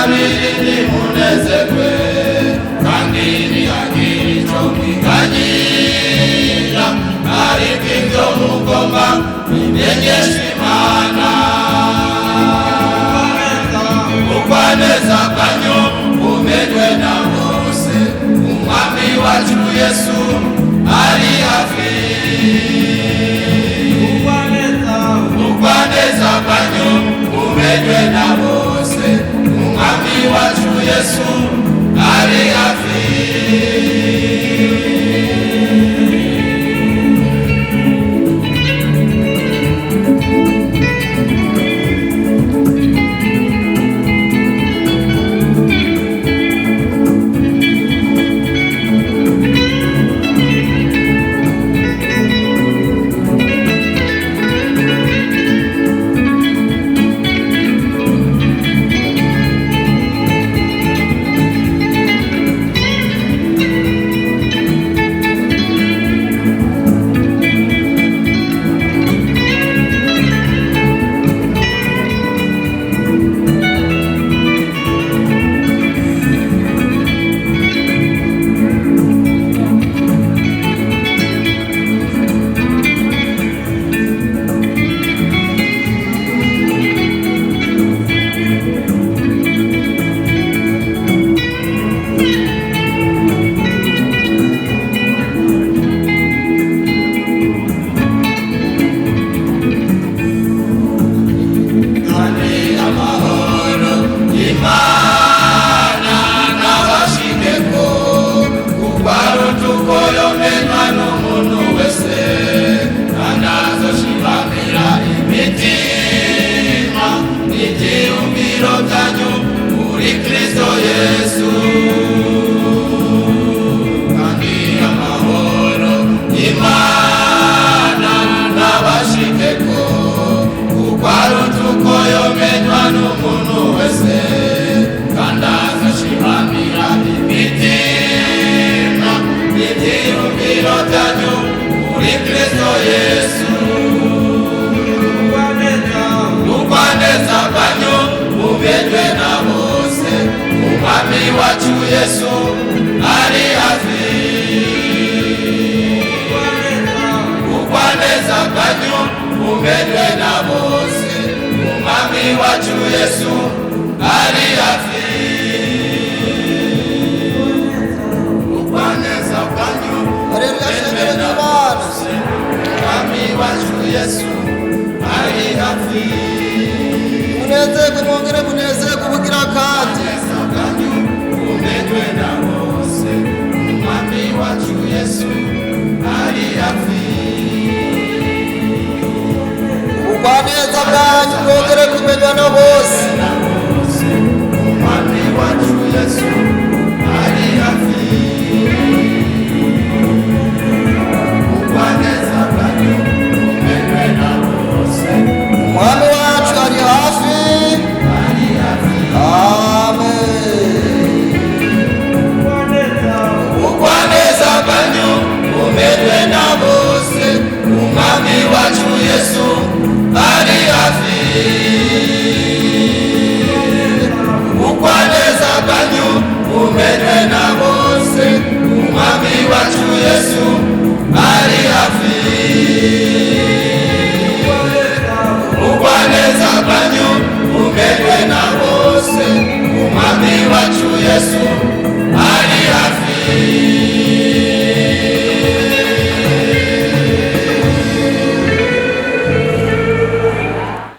kabiri munezerwe kandi ntihagire icyo mwiganyira, ariko ibyo mugomba bimenyeshwa Imana. Ubugwaneza bwanyu bumenywe na bose, umwami wacu Yesu ari hafi. Ubugwaneza bwanyu bumenywe na bose, umwami wacu Yesu ari hafi. Yesu ari hafi. Ubugwaneza bwanyu bumenywe na bose, umwami wacu Yesu ari hafi. Ubugwaneza bwanyu bumenywe na bose, umwami wacu Yesu ari hafi. Munezerwe mwongere munezerwe ubugira kandi. Umenywe na bose, umwami wacu Yesu ari hafi. Ubugwaneza bwanyu bwongere kumenywa na bose, umwami wacu Yesu ari hafi. Ubugwaneza bwanyu bumenywe na bose, umwami wacu ari hafi. Amen. Ubugwaneza bwanyu bumenywe na bose, umwami wacu Yesu ari hafi. Ubugwaneza bwanyu bumenywe na bose, umwami wacu Yesu